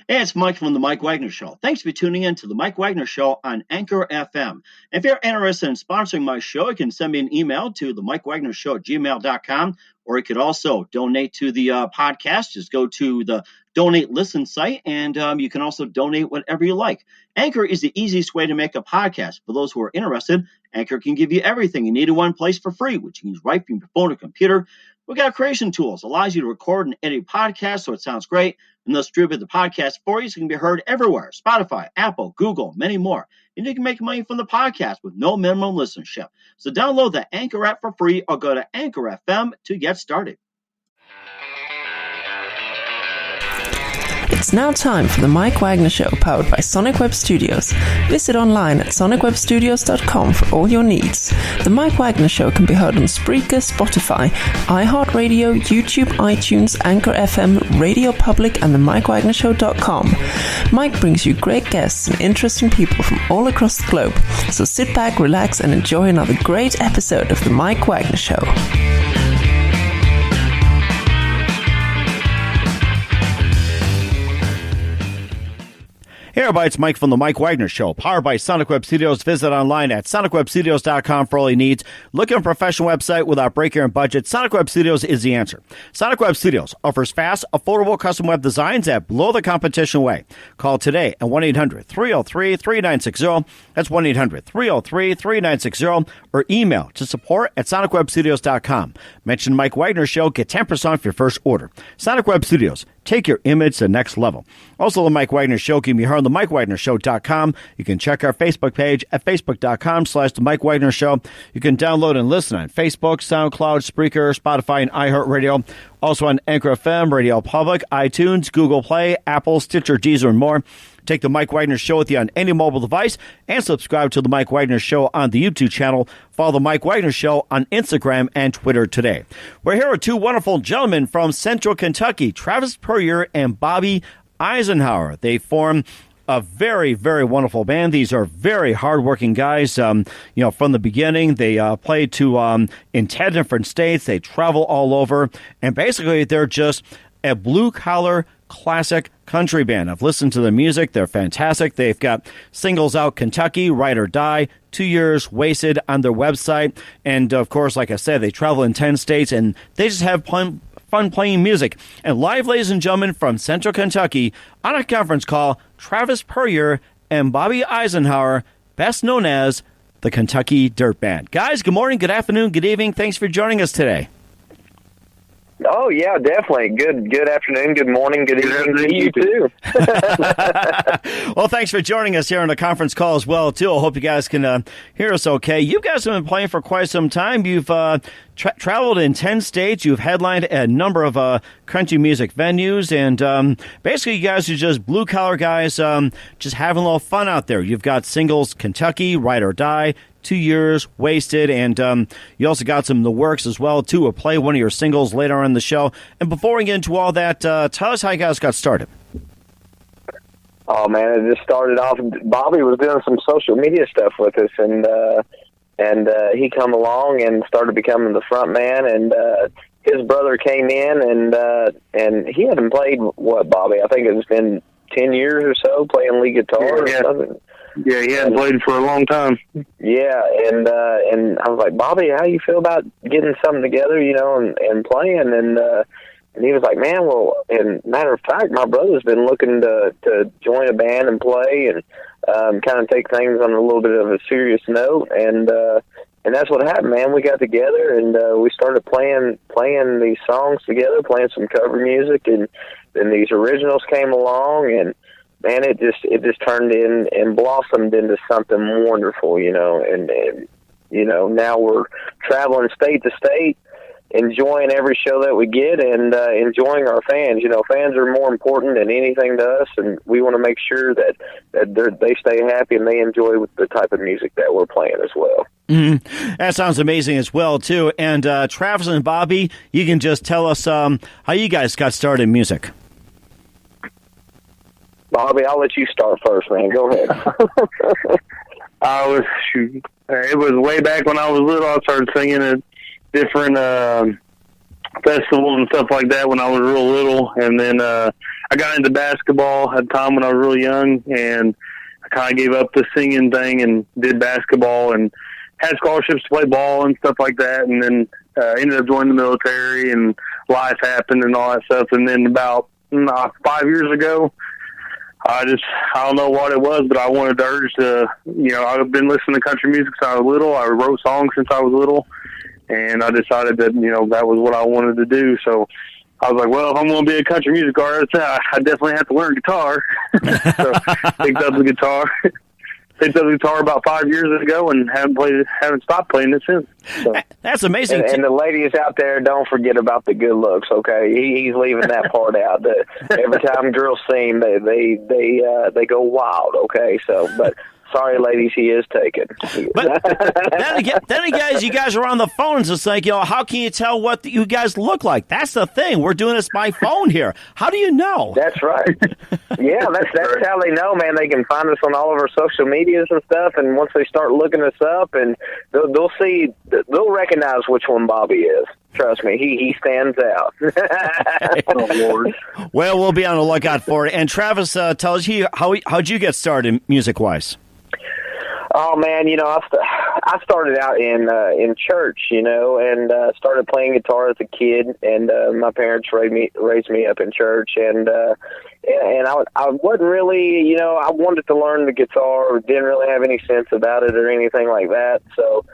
Hey, it's Mike from the Mike Wagner Show. Thanks for tuning in to the Mike Wagner Show on Anchor FM. If you're interested in sponsoring my show, you can send me an email to the MikeWagnerShow@gmail.com, or you could also donate to the podcast. Just go to the Donate Listen site, and you can also donate whatever you like. Anchor is the easiest way to make a podcast. For those who are interested, Anchor can give you everything you need in one place for free, which you can use right from your phone or computer. We got creation tools, allows you to record and edit podcasts so it sounds great, and they'll distribute the podcast for you so it can be heard everywhere. Spotify, Apple, Google, many more. And you can make money from the podcast with no minimum listenership. So download the Anchor app for free or go to Anchor FM to get started. It's now time for the Mike Wagner Show, powered by Sonic Web Studios. Visit online at sonicwebstudios.com for all your needs. The Mike Wagner Show can be heard on Spreaker, Spotify, iHeartRadio, YouTube, iTunes, Anchor FM, Radio Public, and the MikeWagnerShow.com. Mike brings you great guests and interesting people from all across the globe. So sit back, relax, and enjoy another great episode of the Mike Wagner Show. Hey everybody, it's Mike from the Mike Wagner Show, powered by Sonic Web Studios. Visit online at sonicwebstudios.com for all your needs. Looking for a professional website without breaking your budget? Sonic Web Studios is the answer. Sonic Web Studios offers fast, affordable custom web designs that blow the competition away. Call today at 1-800-303-3960. That's 1-800-303-3960. Or email to support@sonicwebstudios.com. Mention Mike Wagner Show, get 10% off your first order. Sonic Web Studios. Take your image to the next level. Also, the Mike Wagner Show can be heard on the MikeWagnerShow.com. You can check our Facebook page at Facebook.com/The Mike Wagner Show. You can download and listen on Facebook, SoundCloud, Spreaker, Spotify, and iHeartRadio. Also on Anchor FM, Radio Public, iTunes, Google Play, Apple, Stitcher, Deezer, and more. Take the Mike Wagner Show with you on any mobile device and subscribe to the Mike Wagner Show on the YouTube channel. Follow the Mike Wagner Show on Instagram and Twitter today. We're here with two wonderful gentlemen from Central Kentucky, Travis Puryear and Bobby Eisenhower. They form a very, very wonderful band. These are very hardworking guys. From the beginning, they played to in 10 different states. They travel all over, and basically they're just a blue-collar classic country band. I've listened to the music. They're fantastic. They've got singles out, Kentucky, Ride or Die, 2 Years Wasted on their website. And, of course, like I said, they travel in 10 states, and they just have fun playing music. And live, ladies and gentlemen, from Central Kentucky, on a conference call, Travis Puryear and Bobby Eisenhower, best known as the Kentucky Dirt Band. Guys, good morning, good afternoon, good evening. Thanks for joining us today. Oh, yeah, definitely. Good afternoon, good morning, good evening to you, too. Well, thanks for joining us here on the conference call as well, too. I hope you guys can hear us okay. You guys have been playing for quite some time. You've traveled in 10 states. You've headlined a number of country music venues, and basically you guys are just blue-collar guys just having a little fun out there. You've got singles, Kentucky, Ride or Die, 2 Years Wasted, and you also got some in the works as well, too. We'll play one of your singles later on in the show. And before we get into all that, tell us how you guys got started. Oh, man, it just started off, Bobby was doing some social media stuff with us, and he come along and started becoming the front man, and his brother came in, and he hadn't played, what, Bobby? I think it's been 10 years or so playing lead guitar or something. Yeah, he hadn't played for a long time. Yeah, and I was like, Bobby, how you feel about getting something together, and playing? And he was like, man, well, and matter of fact, my brother's been looking to join a band and play and kind of take things on a little bit of a serious note. And that's what happened, man. We got together and we started playing these songs together, playing some cover music, and then these originals came along, and man, it just turned in and blossomed into something wonderful, and now we're traveling state to state, enjoying every show that we get, and enjoying our fans. Fans are more important than anything to us, and we want to make sure that they stay happy and they enjoy the type of music that we're playing as well. Mm-hmm. That sounds amazing as well, too. And Travis and Bobby, you can just tell us how you guys got started in music. Bobby, I'll let you start first, man. Go ahead. It was way back when I was little. I started singing at different festivals and stuff like that when I was real little. And then I got into basketball at a time when I was really young, and I kind of gave up the singing thing and did basketball and had scholarships to play ball and stuff like that. And then ended up joining the military, and life happened and all that stuff. And then about 5 years ago, I don't know what it was, but I wanted to urge to, I've been listening to country music since I was little. I wrote songs since I was little, and I decided that, that was what I wanted to do. So I was like, well, if I'm going to be a country music artist, I definitely have to learn guitar. So picked up the guitar about 5 years ago and haven't stopped playing it since. So. That's amazing. And the ladies out there, don't forget about the good looks. Okay, he's leaving that part out. Every time girls sing, they go wild. Okay, so but. Sorry, ladies, he is taken. But then again, you guys are on the phones. It's like, how can you tell what you guys look like? That's the thing. We're doing this by phone here. How do you know? That's right. Yeah, that's how they know, man. They can find us on all of our social medias and stuff, and once they start looking us up, and they'll recognize which one Bobby is. Trust me, he stands out. Oh, Lord. Well, we'll be on the lookout for it. And Travis, tell us, how'd you get started music-wise? Oh man, I started out in church, and started playing guitar as a kid, and my parents raised me up in church, and I wasn't really, I wanted to learn the guitar, didn't really have any sense about it or anything like that. So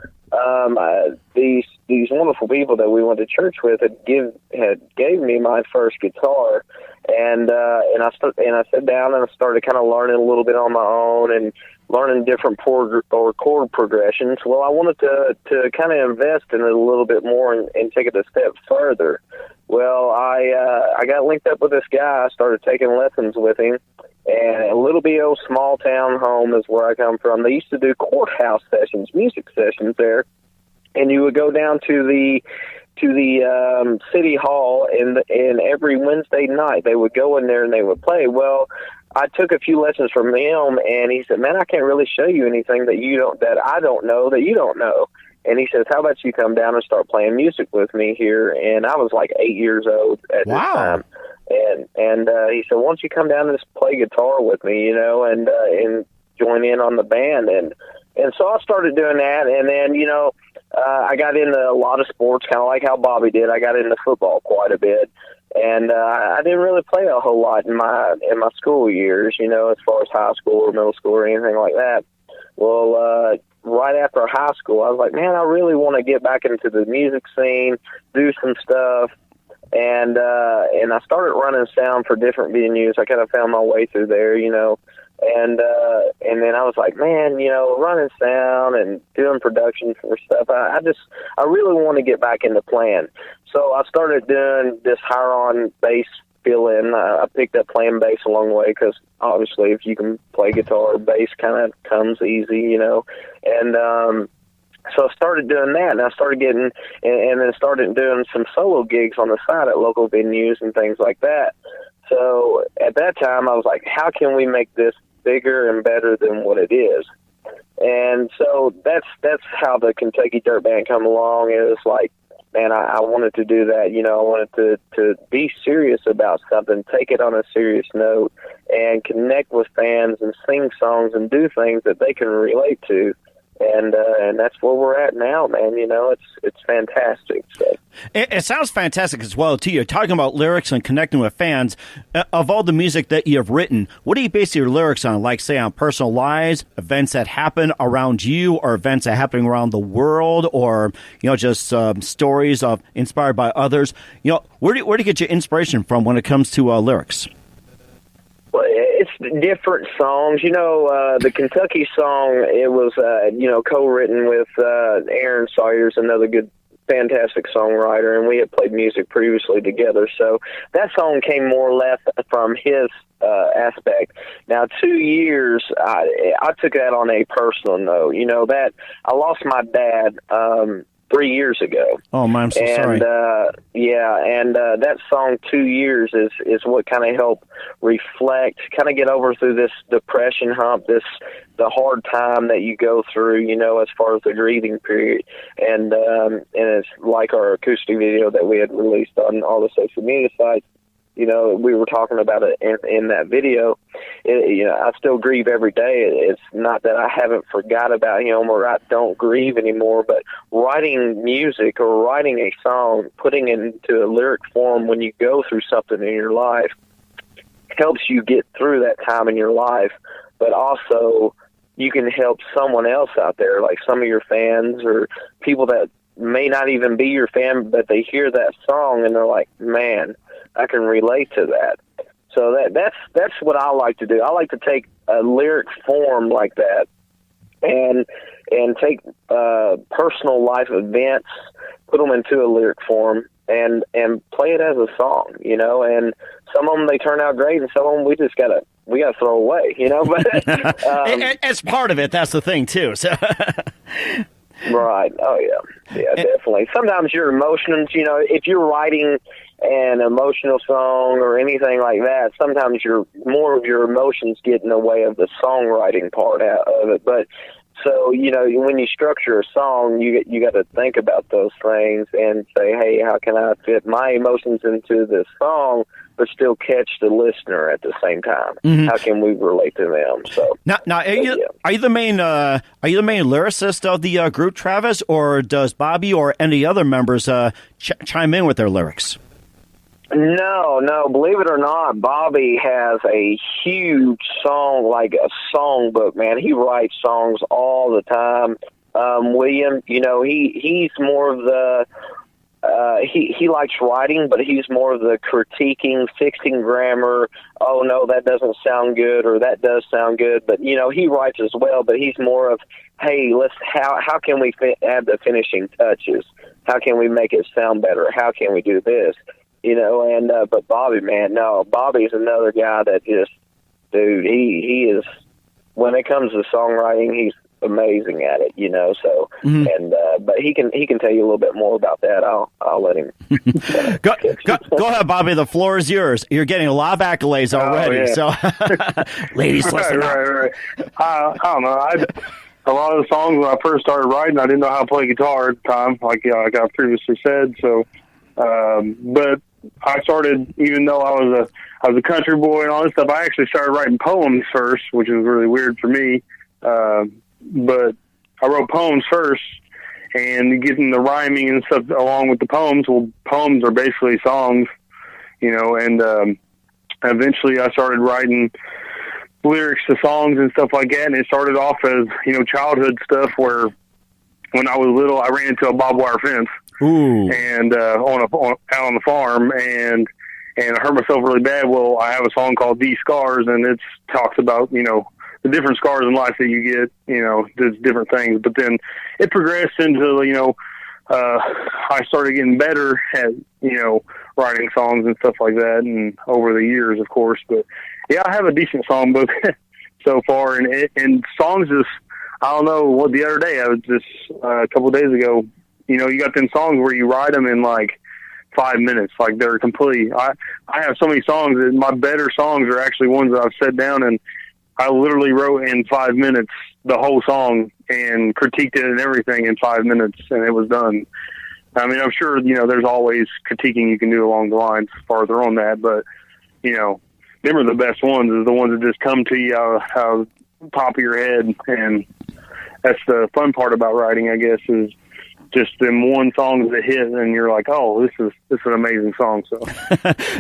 these wonderful people that we went to church with gave me my first guitar, and I sat down and I started kind of learning a little bit on my own and learning different chord progressions. Well, I wanted to kind of invest in it a little bit more and take it a step further. Well, I got linked up with this guy. I started taking lessons with him, and a little bitty old small town home is where I come from. They used to do courthouse sessions, music sessions there, and you would go down to the city hall, and every Wednesday night they would go in there and they would play. Well, I took a few lessons from him, and he said, "Man, I can't really show you anything that I don't know that you don't know." And he says, "How about you come down and start playing music with me here?" And I was like 8 years old at this time. And he said, "Why don't you come down and just play guitar with me, and join in on the band?" And so I started doing that, and then I got into a lot of sports, kind of like how Bobby did. I got into football quite a bit. And I didn't really play a whole lot in my school years, as far as high school or middle school or anything like that. Well, right after high school, I was like, man, I really want to get back into the music scene, do some stuff. And I started running sound for different venues. I kind of found my way through there, and then I was like, man, running sound and doing production for stuff. I really want to get back into playing. So I started doing this higher-on bass fill-in. I picked up playing bass along the way because obviously if you can play guitar, bass kind of comes easy, And so I started doing that, and I started getting, and then started doing some solo gigs on the side at local venues and things like that. So at that time, I was like, how can we make this bigger and better than what it is? And so that's how the Kentucky Dirt Band come along. It was like, man, I wanted to do that. I wanted to be serious about something, take it on a serious note, and connect with fans and sing songs and do things that they can relate to. And that's where we're at now, man. It's fantastic. So. It sounds fantastic as well, too. You're talking about lyrics and connecting with fans. Of all the music that you have written, what do you base your lyrics on? Like, say, on personal lives, events that happen around you, or events that are happening around the world, or, just stories inspired by others? Where do you get your inspiration from when it comes to lyrics? Well, it's different songs. The Kentucky song, it was, co-written with Aaron Sawyer's another good, fantastic songwriter, and we had played music previously together. So that song came more or less from his aspect. Now, 2 years, I took that on a personal note. That I lost my dad 3 years ago. Oh, man, I'm so sorry. And that song, 2 years, is what kind of helped reflect, kind of get over through this depression hump, the hard time that you go through, as far as the grieving period. And it's like our acoustic video that we had released on all the social media sites. You know, we were talking about it in that video. You know, I still grieve every day. It's not that I haven't forgot about him or I don't grieve anymore, but writing music or writing a song, putting it into a lyric form when you go through something in your life helps you get through that time in your life, but also you can help someone else out there, like some of your fans or people that may not even be your fan, but they hear that song and they're like, man, I can relate to that. So that's what I like to do. I like to take a lyric form like that and take personal life events, put them into a lyric form, and play it as a song, you know. And some of them, they turn out great, and some of them we gotta throw away, you know. But it's part of it. That's the thing too. So. Right. Oh yeah, definitely. Sometimes your emotions, you know, if you're writing an emotional song or anything like that, sometimes more of your emotions get in the way of the songwriting part of it. But so, you know, when you structure a song, you got to think about those things and say, hey, how can I fit my emotions into this song, but still catch the listener at the same time? Mm-hmm. How can we relate to them? So now, are you the main lyricist of the group, Travis, or does Bobby or any other members chime in with their lyrics? No. Believe it or not, Bobby has a huge song, like a songbook, man. He writes songs all the time. William, you know, he's more of the he likes writing, but he's more of the critiquing, fixing grammar. Oh no, that doesn't sound good, or that does sound good. But you know, he writes as well. But he's more of, hey, how can we add the finishing touches? How can we make it sound better? How can we do this? You know, and but Bobby, man, no, Bobby's another guy that just, dude, he is, when it comes to songwriting, he's amazing at it, you know. So, mm-hmm. And but he can tell you a little bit more about that. I'll let him. Go ahead, Bobby. The floor is yours. You're getting a lot of accolades already. Yeah. So, ladies, listen. Right. I don't know. A lot of the songs when I first started writing, I didn't know how to play guitar at the time, like I previously said. So, but I started, even though I was a country boy and all this stuff, I actually started writing poems first, which was really weird for me. But I wrote poems first, and getting the rhyming and stuff along with the poems. Well, poems are basically songs, you know, and eventually I started writing lyrics to songs and stuff like that. And it started off as, you know, childhood stuff where when I was little, I ran into a barbed wire fence. Ooh. And out on the farm, and I hurt myself really bad. Well, I have a song called "These Scars," and it talks about, you know, the different scars in life that you get, you know, there's different things. But then it progressed into, you know, I started getting better at, you know, writing songs and stuff like that, and over the years, of course. But yeah, I have a decent songbook so far, and songs is, I don't know what, the other day I was just a couple of days ago. You know, you got them songs where you write them in like 5 minutes, like they're complete. I have so many songs that my better songs are actually ones that I've sat down and I literally wrote in 5 minutes the whole song and critiqued it and everything in 5 minutes, and it was done. I mean, I'm sure, you know, there's always critiquing you can do along the lines farther on that, but, you know, them are the best ones, is the ones that just come to you out of the top of your head, and that's the fun part about writing, I guess, is just them one songs that hit, and you're like, oh, this is an amazing song. So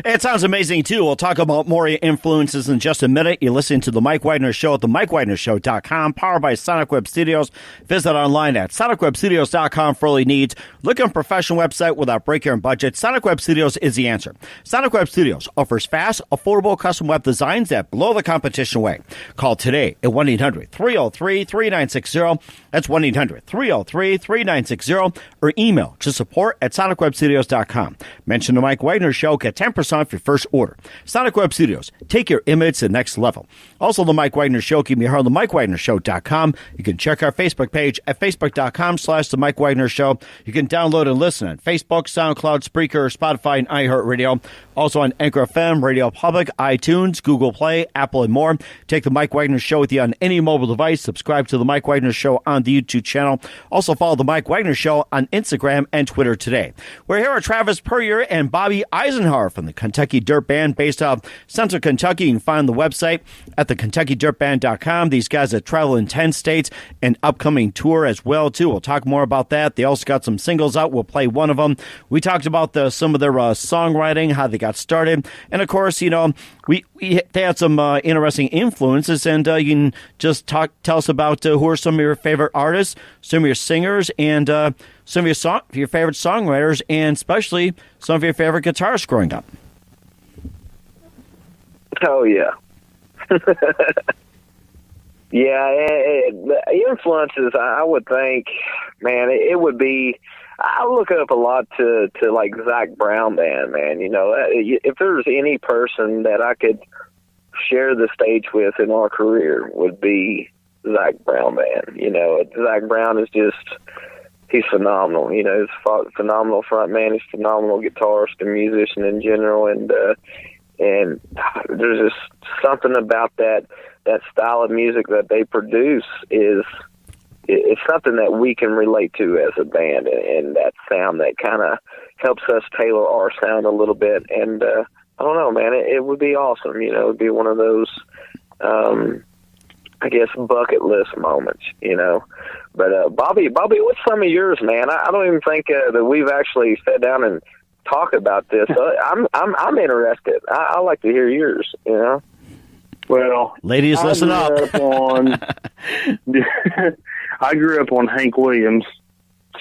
it sounds amazing too. We'll talk about more influences in just a minute. You're listening to the Mike Wagner Show at the MikeWagnerShow.com, powered by Sonic Web Studios. Visit online at SonicWebStudios.com for all your needs. Look on a professional website without break your own budget. Sonic Web Studios is the answer. Sonic Web Studios offers fast, affordable custom web designs that blow the competition away. Call today at 1-800-303-3960. That's 1-800-303-3960. Or email to support@sonicwebstudios.com. Mention the Mike Wagner Show, get 10% off your first order. Sonic Web Studios, take your image to the next level. Also, the Mike Wagner Show can be heard on the MikeWagnerShow.com. You can check our Facebook page at Facebook.com/The Mike Wagner Show. You can download and listen on Facebook, SoundCloud, Spreaker, Spotify, and iHeartRadio. Also on Anchor FM, Radio Public, iTunes, Google Play, Apple, and more. Take the Mike Wagner Show with you on any mobile device. Subscribe to the Mike Wagner Show on the YouTube channel. Also follow the Mike Wagner Show Show on Instagram and Twitter today. We're here with Travis Puryear and Bobby Eisenhower from the Kentucky Dirt Band based out of Central Kentucky. You can find the website at thekentuckydirtband.com. These guys that travel in 10 states and upcoming tour as well, too. We'll talk more about that. They also got some singles out. We'll play one of them. We talked about some of their songwriting, how they got started. And, of course, they had some interesting influences, and you can just tell us about who are some of your favorite artists, some of your singers, and some of your favorite songwriters, and especially some of your favorite guitarists growing up. Oh, yeah. Yeah, the influences, I would think, man, it would be, I look up a lot to like Zach Brown Band, man. If there's any person that I could share the stage with in our career, would be Zach Brown Band. Zach Brown is he's phenomenal. He's a phenomenal front man. He's a phenomenal guitarist and musician in general. And there's just something about that style of music that they produce it's something that we can relate to as a band, and that sound that kind of helps us tailor our sound a little bit. And I don't know, man, it would be awesome. It would be one of those, I guess, bucket list moments. But Bobby, what's some of yours, man? I don't even think that we've actually sat down and talked about this. So I'm interested. I like to hear yours. Well, ladies, listen up. I grew up on Hank Williams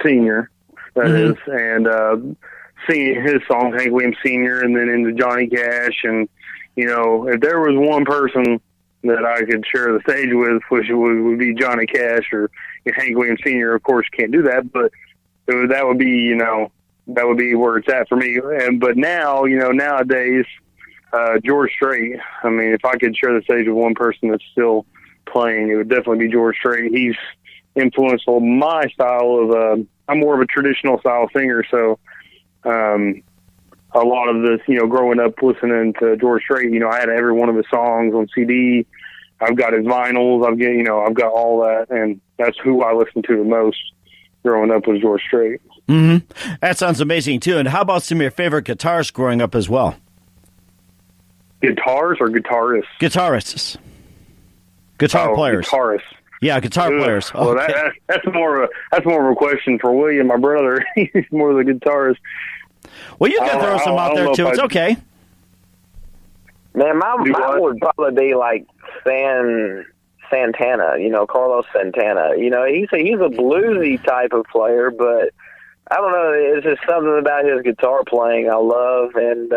Sr., that is, and singing his songs, Hank Williams Sr., and then into Johnny Cash. And, if there was one person that I could share the stage with, which would be Johnny Cash or Hank Williams Sr., of course, can't do that, but that would be, that would be where it's at for me. But now, nowadays, George Strait. I mean, if I could share the stage with one person that's still playing, it would definitely be George Strait. He's influenced my style of, I'm more of a traditional style singer, so a lot of this, growing up listening to George Strait, I had every one of his songs on CD. I've got his vinyls. I've got all that, and that's who I listened to the most growing up was George Strait. Mm-hmm. That sounds amazing, too. And how about some of your favorite guitarists growing up as well? Guitars or guitarists? Guitarists. Guitar players. Guitarists. Yeah, guitar players. Well, okay. that's more of a question for William, my brother. He's more the guitarist. Well, you can throw some out there too. It's okay. Man, mine would probably be like Santana. Carlos Santana. He's a bluesy type of player, but I don't know. It's just something about his guitar playing I love, and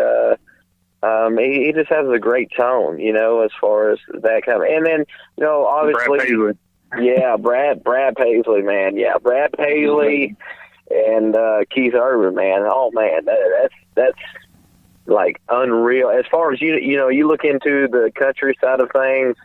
he just has a great tone, as far as that kind of. And then, obviously, Brad Paisley. Yeah, Brad Paisley, man. Yeah, Brad Paisley and Keith Urban, man. Oh man, that's like unreal. As far as you look into the country side of things.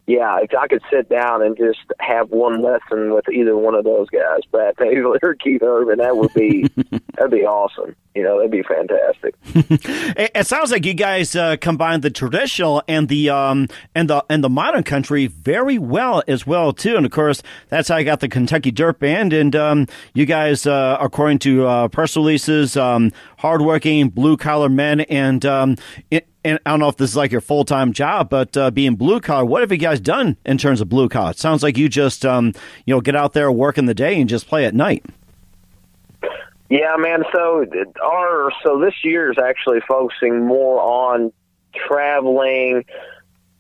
Yeah, if I could sit down and just have one lesson with either one of those guys, Brad Paisley or Keith Urban, that'd be awesome. That'd be fantastic. It sounds like you guys combine the traditional and the modern country very well as well too. And of course, that's how I got the Kentucky Dirt Band. And you guys, according to press releases, hardworking blue collar men, and and I don't know if this is like your full-time job, but being blue-collar, what have you guys done in terms of blue-collar? It sounds like you just, get out there, work in the day, and just play at night. Yeah, man. So this year is actually focusing more on traveling,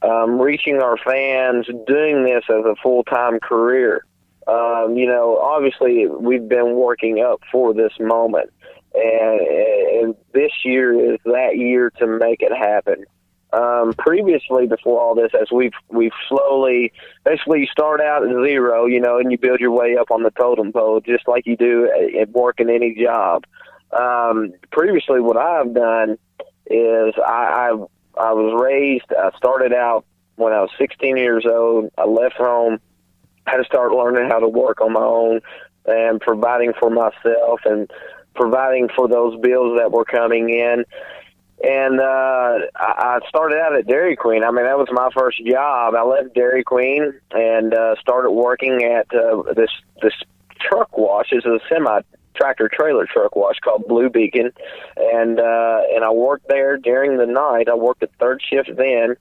reaching our fans, doing this as a full-time career. Obviously we've been working up for this moment. And this year is that year to make it happen. Previously, before all this, as we've slowly, basically, you start out at zero, and you build your way up on the totem pole, just like you do at work in any job. Previously, what I've done is I was raised. I started out when I was 16 years old. I left home. I had to start learning how to work on my own and providing for myself and providing for those bills that were coming in. And I started out at Dairy Queen. I mean, that was my first job. I left Dairy Queen and started working at this truck wash. It's a semi-tractor trailer truck wash called Blue Beacon, and I worked there during the night. I worked at third shift then,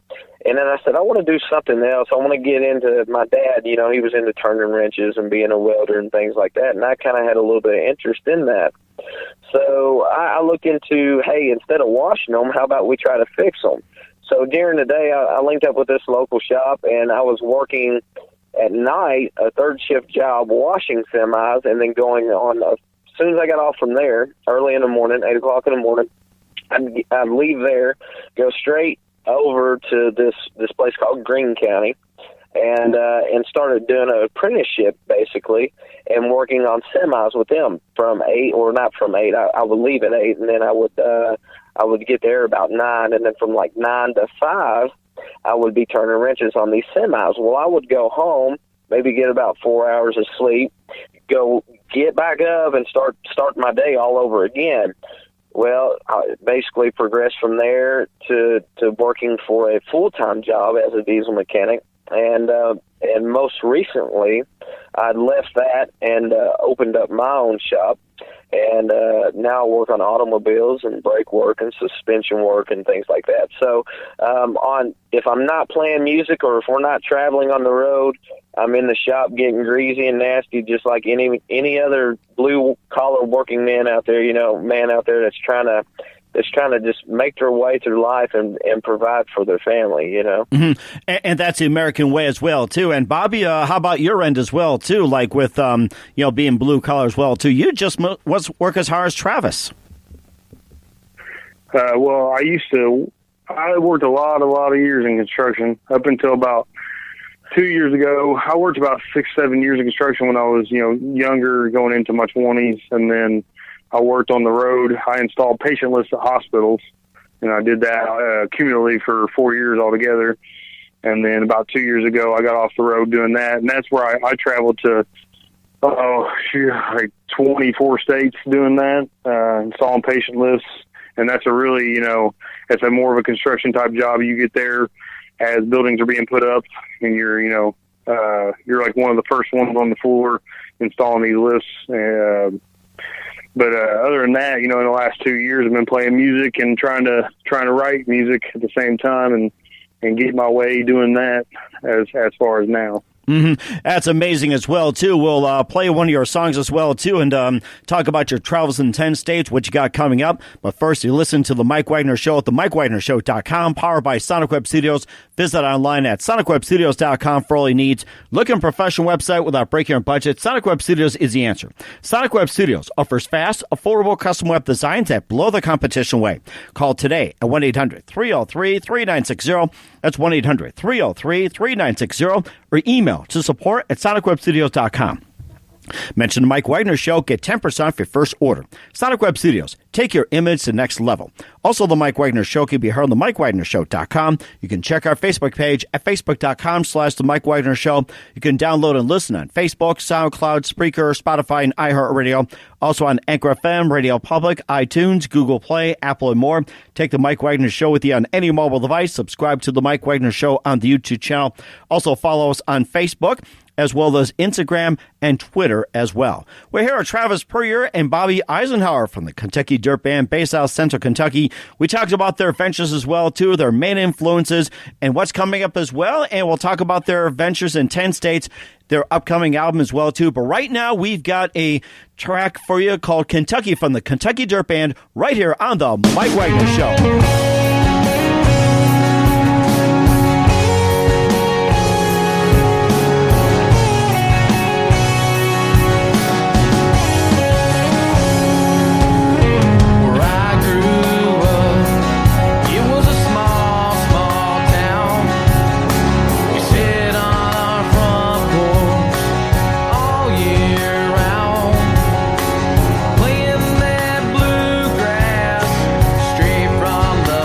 and then I said, I want to do something else. I want to get into, my dad, you know, he was into turning wrenches and being a welder and things like that, and I kind of had a little bit of interest in that. So I looked into, hey, instead of washing them, how about we try to fix them? So during the day, I linked up with this local shop, and I was working at night, a third shift job, washing semis, and then going on, as soon as I got off from there, early in the morning, 8 o'clock in the morning, I'd leave there, go straight over to this place called Greene County, and started doing an apprenticeship, basically, and working on semis with them from 8, or not from 8, I would leave at 8, and then I would get there about 9, and then from like 9 to 5, I would be turning wrenches on these semis. Well, I would go home, maybe get about 4 hours of sleep, go get back up and start my day all over again. Well, I basically progressed from there to working for a full-time job as a diesel mechanic, and most recently, I'd left that and opened up my own shop, and now I work on automobiles and brake work and suspension work and things like that. So if I'm not playing music or if we're not traveling on the road, I'm in the shop getting greasy and nasty, just like any other blue-collar working man out there, that's trying to just make their way through life and provide for their family, you know. Mm-hmm. And that's the American way as well, too. And Bobby, how about your end as well, too? Like with, being blue collar as well, too. You just work as hard as Travis. Well, I worked a lot of years in construction up until about 2 years ago. I worked about 6-7 years in construction when I was, younger, going into my 20s, and then I worked on the road. I installed patient lists at hospitals, and I did that cumulatively for 4 years altogether. And then about 2 years ago, I got off the road doing that, and that's where I traveled to, like 24 states doing that, installing patient lists. And that's a really, it's a more of a construction type job. You get there as buildings are being put up, and you're like one of the first ones on the floor installing these lists. But other than that, in the last 2 years, I've been playing music and trying to write music at the same time and get my way doing that as far as now. Mm-hmm. That's amazing as well, too. We'll play one of your songs as well, too, and talk about your travels in 10 states, what you got coming up. But first, you listen to The Mike Wagner Show at themikewagnershow.com, powered by Sonic Web Studios. Visit online at sonicwebstudios.com for all your needs. Look at a professional website without breaking your budget. Sonic Web Studios is the answer. Sonic Web Studios offers fast, affordable custom web designs that blow the competition away. Call today at 1-800-303-3960. That's 1-800-303-3960, or email to support at sonicwebstudios.com. Mention the Mike Wagner Show. Get 10% off your first order. Sonic Web Studios. Take your image to the next level. Also, the Mike Wagner Show can be heard on themikewagnershow.com. You can check our Facebook page at facebook.com/The Mike Wagner Show. You can download and listen on Facebook, SoundCloud, Spreaker, Spotify, and iHeartRadio. Also on Anchor FM, Radio Public, iTunes, Google Play, Apple, and more. Take the Mike Wagner Show with you on any mobile device. Subscribe to the Mike Wagner Show on the YouTube channel. Also follow us on Facebook, as well as Instagram and Twitter as well. We're here with Travis Puryear and Bobby Eisenhower from the Kentucky Dirt Band based out of Central Kentucky. We talked about their ventures as well, too, their main influences and what's coming up as well. And we'll talk about their ventures in 10 states, their upcoming album as well, too. But right now, we've got a track for you called Kentucky from the Kentucky Dirt Band right here on the Mike Wagner Show. Playing that bluegrass straight from the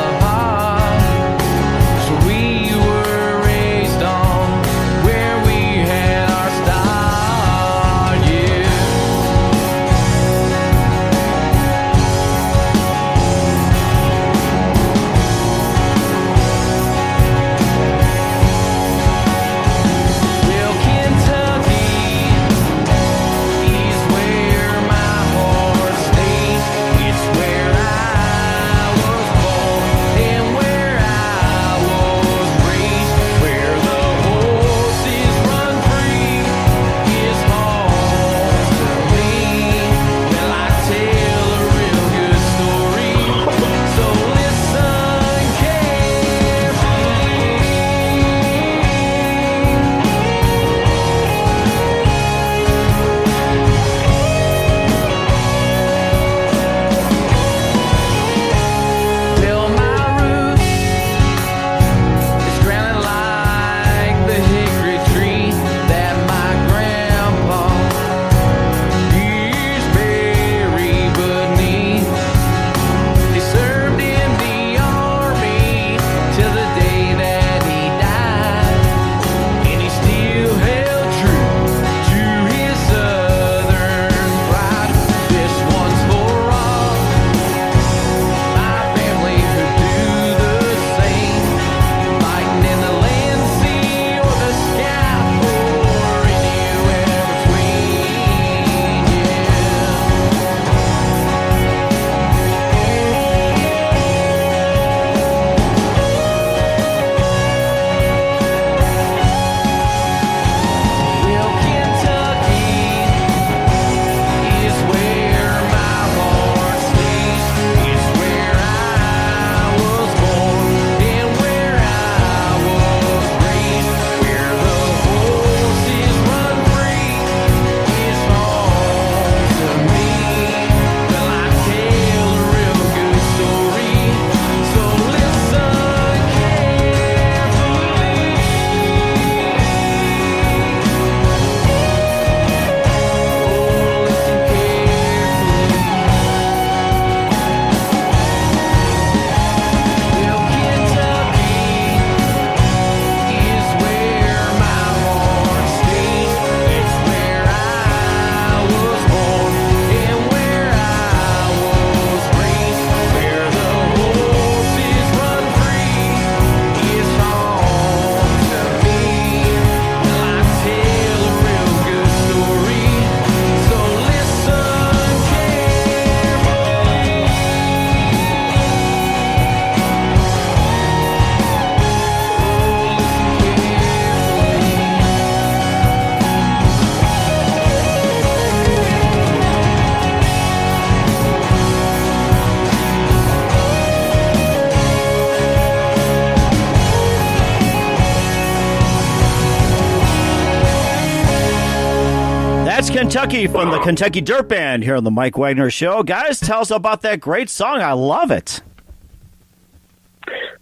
Kentucky from the Kentucky Dirt Band here on the Mike Wagner Show. Guys, tell us about that great song. I love it.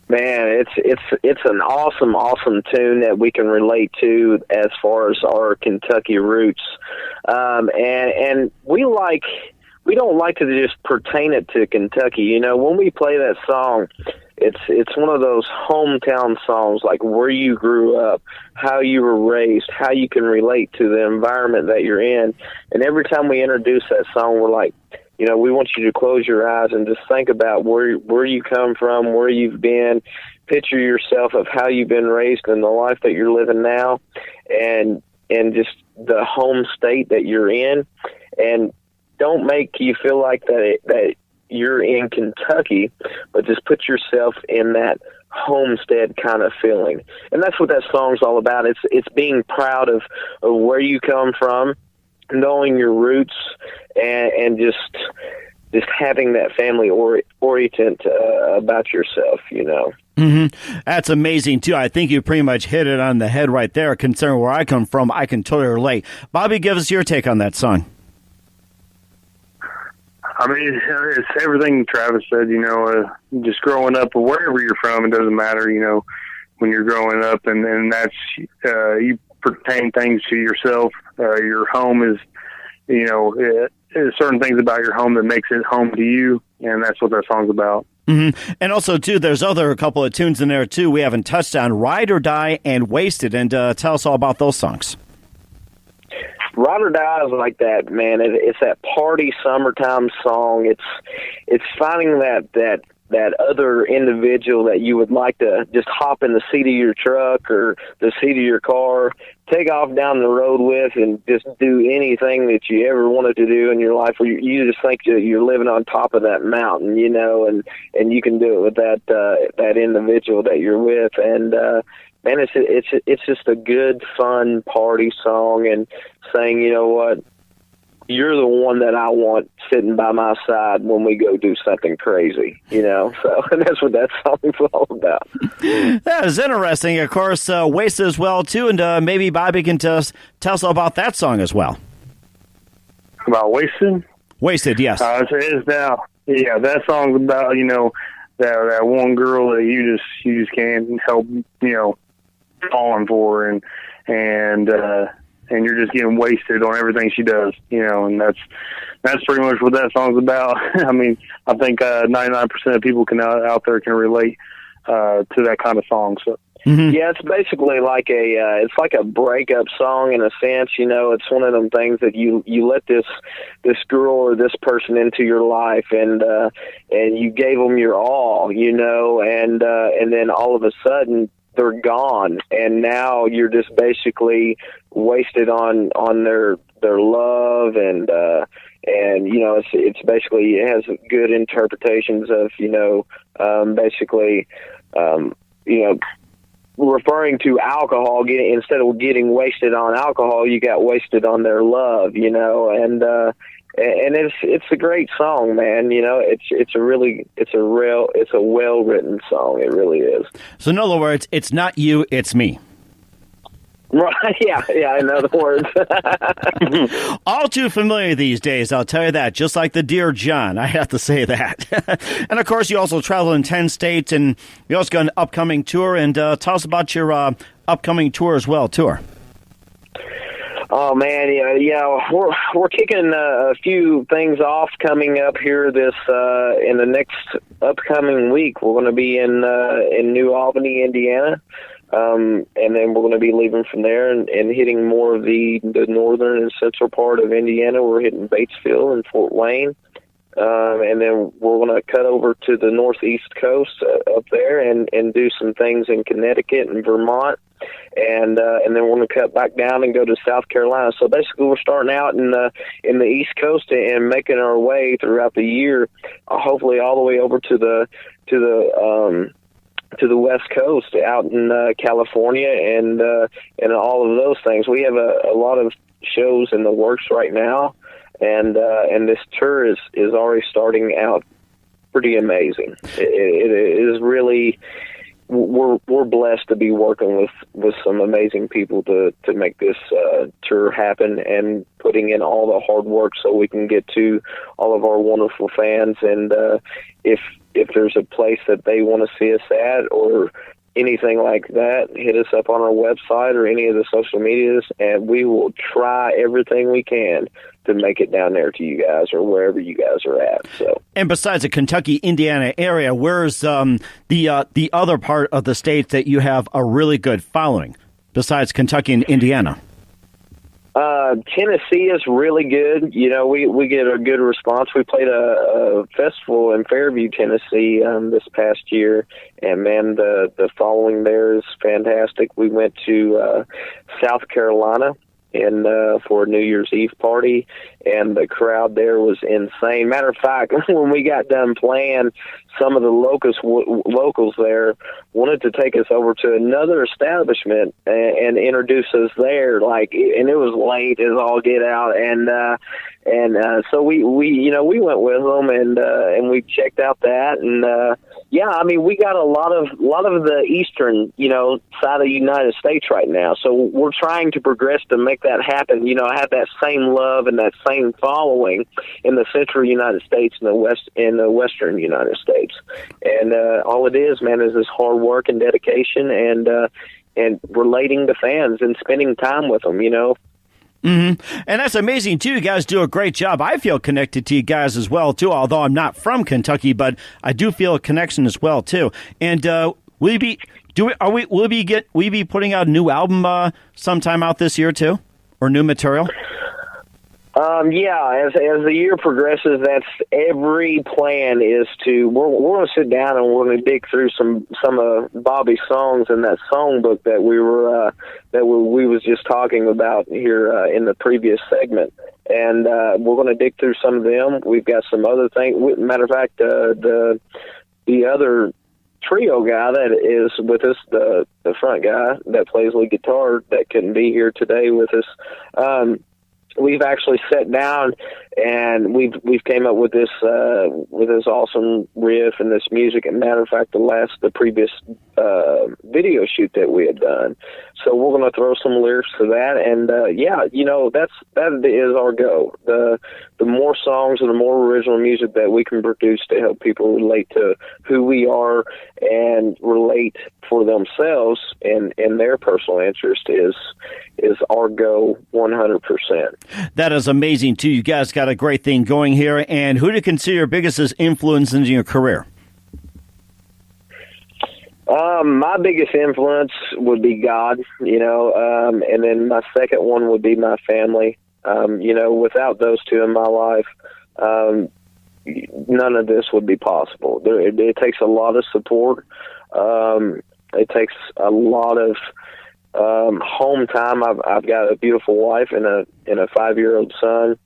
Man, it's an awesome tune that we can relate to as far as our Kentucky roots, and we don't like to just pertain it to Kentucky. You know, when we play that song, it's one of those hometown songs, like where you grew up, how you were raised, how you can relate to the environment that you're in. And every time we introduce that song, we're like, you know, we want you to close your eyes and just think about where you come from, where you've been, picture yourself of how you've been raised and the life that you're living now, and just the home state that you're in. And don't make you feel like that you're in Kentucky, but just put yourself in that homestead kind of feeling. And that's what that song's all about. It's being proud of where you come from, knowing your roots, and just having that family oriented about yourself, you know. Mm-hmm. That's amazing, too. I think you pretty much hit it on the head right there. Considering where I come from, I can totally relate. Bobby, give us your take on that song. I mean, it's everything Travis said, you know, just growing up, or wherever you're from, it doesn't matter, you know, when you're growing up, and that's, you pertain things to yourself. Your home is, you know, there's certain things about your home that makes it home to you, and that's what that song's about. Mm-hmm. And also, too, there's a couple of tunes in there, too, we haven't touched on, Ride or Die and Wasted, and tell us all about those songs. Ride or Die is like that, man. It's that party summertime song. It's finding that other individual that you would like to just hop in the seat of your truck or the seat of your car, take off down the road with, and just do anything that you ever wanted to do in your life. Where you just think that you're living on top of that mountain, you know, and you can do it with that individual that you're with. And man, it's just a good, fun party song, and saying, you know what, you're the one that I want sitting by my side when we go do something crazy, you know. So that's what that song's all about. That is interesting. Of course, Wasted as well, too, and maybe Bobby can tell us about that song as well. About Wasted? Wasted, yes. It is now. Yeah, that song's about, you know, that one girl that you just can't help, you know, falling for, and you're just getting wasted on everything she does, you know, and that's pretty much what that song's about. I mean, I think 99% of people out there can relate to that kind of song. So. Mm-hmm. Yeah, it's basically like it's like a breakup song in a sense. You know, it's one of them things that you let this girl or this person into your life, and you gave them your all, you know, and then all of a sudden they're gone, and now you're just basically wasted on their love, and you know, it's basically, it has good interpretations of, you know, basically, you know, referring to alcohol. Instead of getting wasted on alcohol, you got wasted on their love, you know, and it's a great song, man. You know, it's a well written song. It really is. So in other words, it's not you, it's me. Right, yeah, in other words. All too familiar these days, I'll tell you that, just like the Dear John, I have to say that. And, of course, you also travel in 10 states, and you also got an upcoming tour, and tell us about your upcoming tour as well, tour. Oh, man, yeah, we're kicking a few things off coming up here this in the next upcoming week. We're going to be in New Albany, Indiana. And then we're going to be leaving from there and hitting more of the northern and central part of Indiana. We're hitting Batesville and Fort Wayne. And then we're going to cut over to the northeast coast up there and do some things in Connecticut and Vermont. And then we're going to cut back down and go to South Carolina. So basically we're starting out in the East Coast and making our way throughout the year, hopefully all the way over to the West Coast out in California and all of those things. We have a lot of shows in the works right now, and this tour is already starting out pretty amazing. It is really, we're blessed to be working with some amazing people to make this tour happen, and putting in all the hard work so we can get to all of our wonderful fans. And if there's a place that they want to see us at or anything like that, hit us up on our website or any of the social medias, and we will try everything we can to make it down there to you guys or wherever you guys are at. So, and besides the Kentucky, Indiana area, where's the other part of the state that you have a really good following besides Kentucky and Indiana? Tennessee is really good. You know, we get a good response. We played a festival in Fairview, Tennessee, this past year, and man, the following there is fantastic. We went to South Carolina for a New Year's Eve party, and the crowd there was insane. Matter of fact, when we got done playing, some of the locals there wanted to take us over to another establishment and introduce us there. And it was late as all get out, and so we went with them, and we checked out that, and yeah, I mean, we got a lot of the eastern, side of the United States right now. So we're trying to progress to make that happen. Have that same love and that same following in the central United States and the western United States. And all it is, man, is this hard work and dedication and relating to fans and spending time with them. Mm-hmm. And that's amazing, too. You guys do a great job. I feel connected to you guys as well, too, although I'm not from Kentucky, but I do feel a connection as well, too. And will you be putting out a new album sometime out this year, too? Or new material? Yeah, as the year progresses, that's every plan is we're going to sit down and we're going to dig through some of Bobby's songs in that songbook that we was just talking about here in the previous segment, and we're going to dig through some of them. We've got some other things. Matter of fact, the other trio guy that is with us, the front guy that plays lead guitar that couldn't be here today with us. We've actually sat down and we've came up with this awesome riff and this music. And matter of fact, the previous video shoot that we had done. So we're going to throw some lyrics to that, and that is our goal. The more songs and the more original music that we can produce to help people relate to who we are and relate for themselves and their personal interest is our goal 100%. That is amazing, too. You guys got a great thing going here. And who do you consider your biggest influence in your career? My biggest influence would be God, and then my second one would be my family. Without those two in my life, none of this would be possible. It takes a lot of support. It takes a lot of home time. I've got a beautiful wife and a 5-year-old son,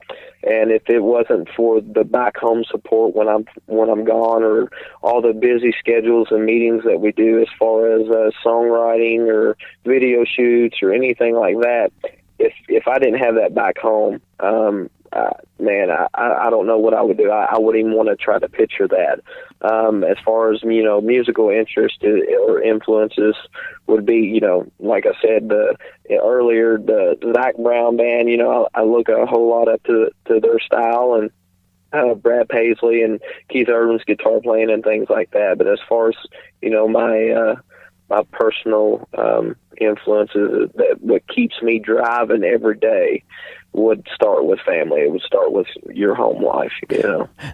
and if it wasn't for the back home support when I'm gone, or all the busy schedules and meetings that we do as far as songwriting or video shoots or anything like that, if I didn't have that back home, man, I don't know what I would do. I wouldn't even want to try to picture that. As far as, musical interest or influences would be, like I said earlier, the Zach Brown band, I look a whole lot up to their style, and Brad Paisley and Keith Urban's guitar playing and things like that. But as far as, my personal influences, what keeps me driving every day would start with family. It would start with your home life,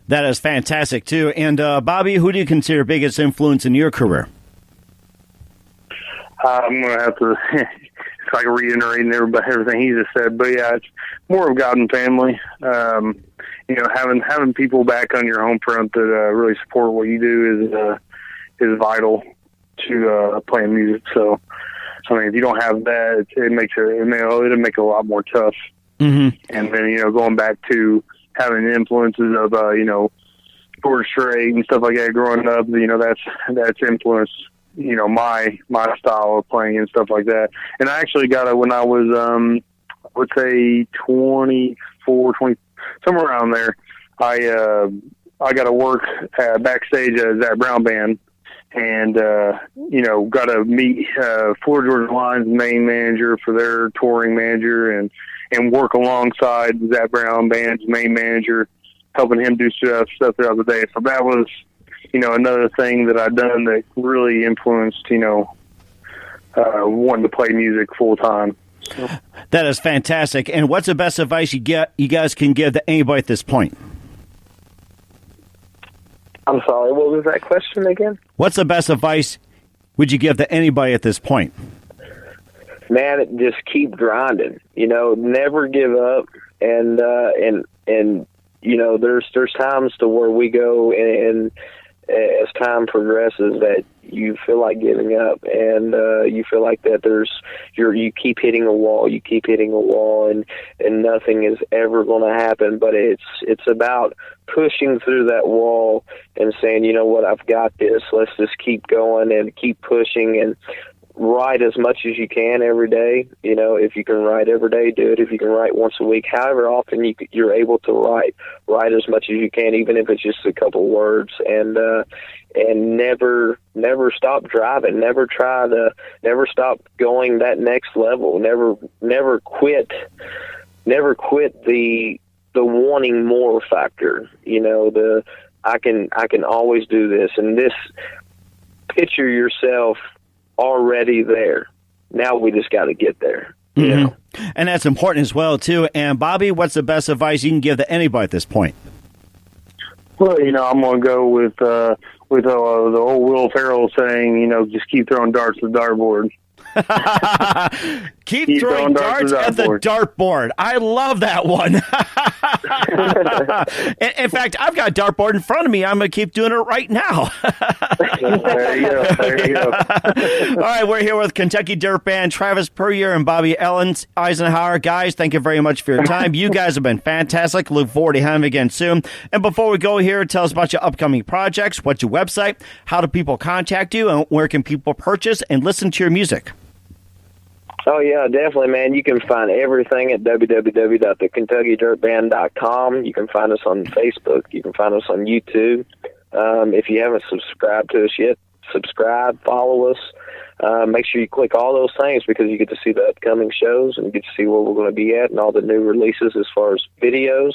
That is fantastic, too. And, Bobby, who do you consider biggest influence in your career? I'm going to have to it's like reiterating everything he just said. But, yeah, it's more of God and family. Having people back on your home front that really support what you do is vital to playing music. So, I mean, if you don't have that, it'll make it a lot more tough. Mm-hmm. And then, going back to having influences of, George Strait and stuff like that growing up, that's influenced, my style of playing and stuff like that. And I actually got it when I was, I would say 24, 20, somewhere around there. I got to work backstage at Zach Brown Band. and got to meet Florida Georgia Line's main manager for their touring manager, and work alongside Zach Brown Band's main manager, helping him do stuff throughout the day. So that was, another thing that I've done that really influenced, wanting to play music full time. So. That is fantastic. And what's the best advice you guys can give to anybody at this point? I'm sorry, what was that question again? What's the best advice would you give to anybody at this point? Man, just keep grinding. Never give up. And there's times to where we go and as time progresses that you feel like giving up, and you feel like that you keep hitting a wall, and nothing is ever going to happen. But it's about pushing through that wall and saying, you know what, I've got this. Let's just keep going and keep pushing, and write as much as you can every day. If you can write every day, do it. If you can write once a week, however often you're able to write as much as you can, even if it's just a couple words, and never stop driving. Never stop going that next level. Never quit the wanting more factor. I can always do this, and this, picture yourself already there. Now we just got to get there. Mm-hmm. And that's important as well too. And Bobby, what's the best advice you can give to anybody at this point? Well, I'm going to go with the old Will Ferrell saying, just keep throwing darts at the dartboard. Keep throwing darts at the dartboard. I love that one. In fact, I've got a dartboard in front of me. I'm going to keep doing it right now. There you go. All right, we're here with Kentucky Dirt Band, Travis Puryear and Bobby Eisenhower. Guys, thank you very much for your time. You guys have been fantastic. Look forward to having you again soon. And before we go here, tell us about your upcoming projects. What's your website? How do people contact you? And where can people purchase and listen to your music? Oh, yeah, definitely, man. You can find everything at www.thekentuckydirtband.com. You can find us on Facebook. You can find us on YouTube. If you haven't subscribed to us yet, subscribe, follow us. Make sure you click all those things, because you get to see the upcoming shows and you get to see where we're going to be at and all the new releases as far as videos.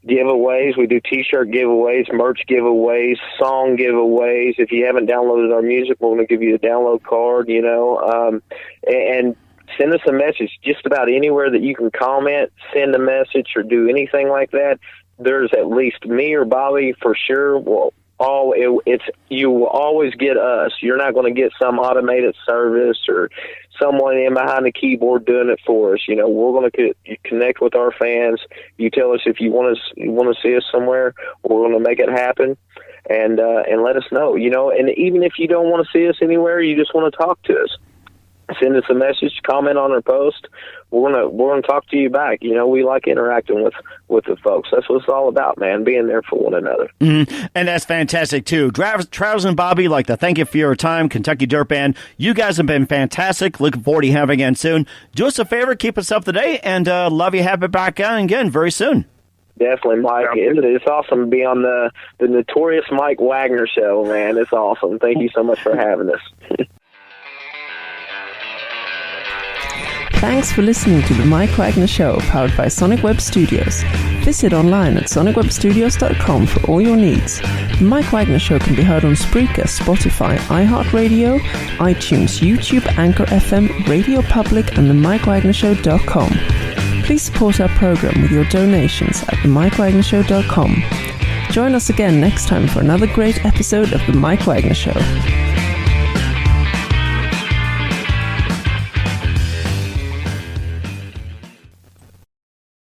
Giveaways. We do T-shirt giveaways, merch giveaways, song giveaways. If you haven't downloaded our music, we're going to give you a download card, and send us a message just about anywhere that you can comment, send a message, or do anything like that. There's at least me or Bobby for sure. You will always get us. You're not going to get some automated service or someone in behind the keyboard doing it for us. We're going to connect with our fans. You tell us if you want to see us somewhere, we're going to make it happen, and let us know. And even if you don't want to see us anywhere, you just want to talk to us, send us a message, comment on our post. We're gonna talk to you back. We like interacting with the folks. That's what it's all about, man. Being there for one another. Mm-hmm. And that's fantastic too. Travis and Bobby, like to thank you for your time. Kentucky Dirt Band, you guys have been fantastic. Looking forward to having you again soon. Do us a favor, keep us up to date, and love you. Have it back on again very soon. Definitely, Mike. It's awesome to be on the notorious Mike Wagner show, man. It's awesome. Thank you so much for having us. Thanks for listening to The Mike Wagner Show, powered by Sonic Web Studios. Visit online at sonicwebstudios.com for all your needs. The Mike Wagner Show can be heard on Spreaker, Spotify, iHeartRadio, iTunes, YouTube, Anchor FM, Radio Public, and themikewagnershow.com. Please support our program with your donations at themikewagnershow.com. Join us again next time for another great episode of The Mike Wagner Show.